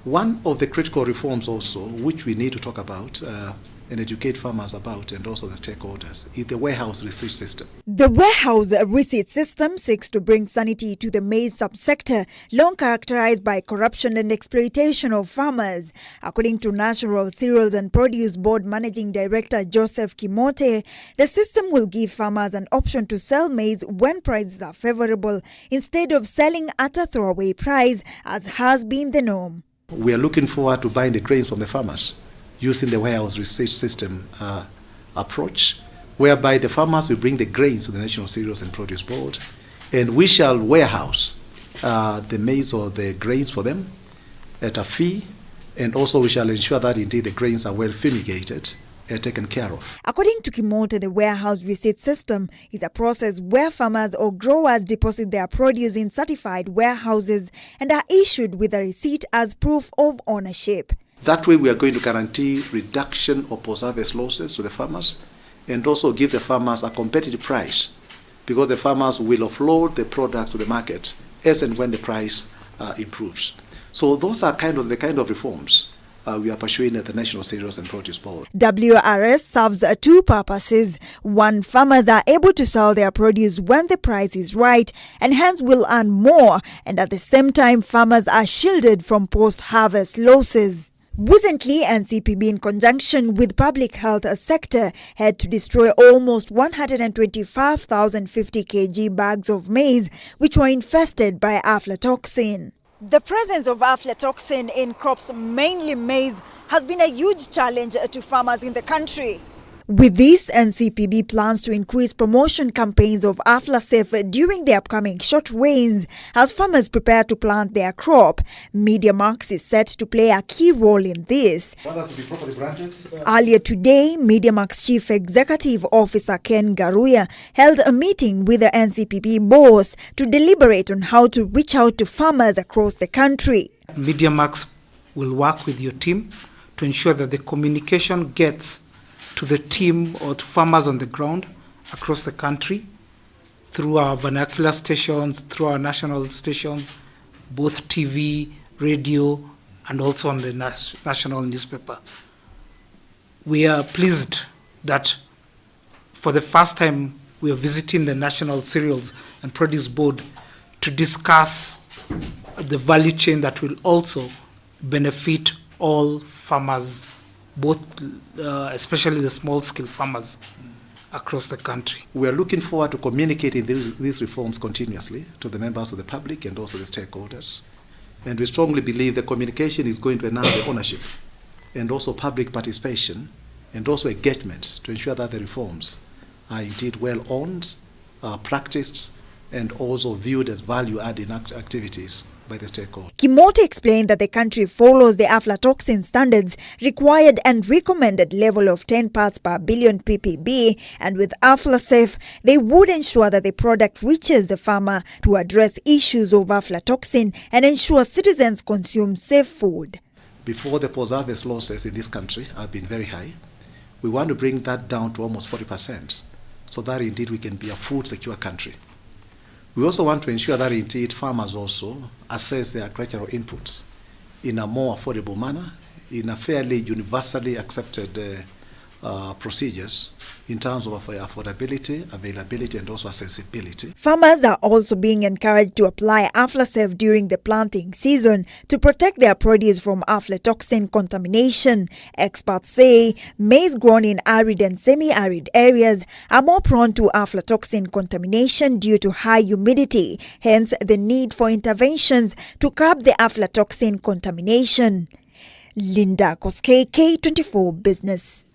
One of the critical reforms also, which we need to talk about and educate farmers about, and also the stakeholders, is the warehouse receipt system. The warehouse receipt system seeks to bring sanity to the maize subsector, long characterized by corruption and exploitation of farmers. According to National Cereals and Produce Board Managing Director Joseph Kimote, the system will give farmers an option to sell maize when prices are favorable, instead of selling at a throwaway price, as has been the norm. We are looking forward to buying the grains from the farmers using the warehouse receipt system approach, whereby the farmers will bring the grains to the National Cereals and Produce Board, and we shall warehouse the maize or the grains for them at a fee, and also we shall ensure that indeed the grains are well fumigated and taken care of. According to Kimote, the warehouse receipt system is a process where farmers or growers deposit their produce in certified warehouses and are issued with a receipt as proof of ownership. That way we are going to guarantee reduction of post-harvest losses to the farmers, and also give the farmers a competitive price, because the farmers will offload the products to the market as and when the price improves. So those are the kind of reforms we are pursuing at the National Cereals and Produce Board. WRS serves two purposes. One, farmers are able to sell their produce when the price is right and hence will earn more, and at the same time farmers are shielded from post-harvest losses. Recently, NCPB, in conjunction with public health sector, had to destroy almost 125,050 kg bags of maize which were infested by aflatoxin. The presence of aflatoxin in crops, mainly maize, has been a huge challenge to farmers in the country. With this, NCPB plans to increase promotion campaigns of Aflasafe during the upcoming short rains as farmers prepare to plant their crop. Mediamax is set to play a key role in this. Earlier today, Mediamax Chief Executive Officer Ken Ngaruiya held a meeting with the NCPB boss to deliberate on how to reach out to farmers across the country. Mediamax will work with your team to ensure that the communication gets to the team or to farmers on the ground across the country through our vernacular stations, through our national stations, both TV, radio, and also on the national newspaper. We are pleased that for the first time we are visiting the National Cereals and Produce Board to discuss the value chain that will also benefit all farmers, both especially the small-scale farmers across the country. We are looking forward to communicating these reforms continuously to the members of the public and also the stakeholders. And we strongly believe the communication is going to enhance the ownership and also public participation and also engagement to ensure that the reforms are indeed well owned, practiced, and also viewed as value-adding activities by the stakeholders. Kimote explained that the country follows the aflatoxin standards required and recommended level of 10 parts per billion ppb, and with Aflasafe, they would ensure that the product reaches the farmer to address issues of aflatoxin and ensure citizens consume safe food. Before, the post-harvest losses in this country have been very high. We want to bring that down to almost 40%, so that indeed we can be a food-secure country. We also want to ensure that indeed farmers also assess their agricultural inputs in a more affordable manner, in a fairly universally accepted procedures in terms of affordability, availability, and also accessibility. Farmers are also being encouraged to apply Aflasafe during the planting season to protect their produce from aflatoxin contamination. Experts say maize grown in arid and semi-arid areas are more prone to aflatoxin contamination due to high humidity, hence the need for interventions to curb the aflatoxin contamination. Linda Koskei, K24 Business.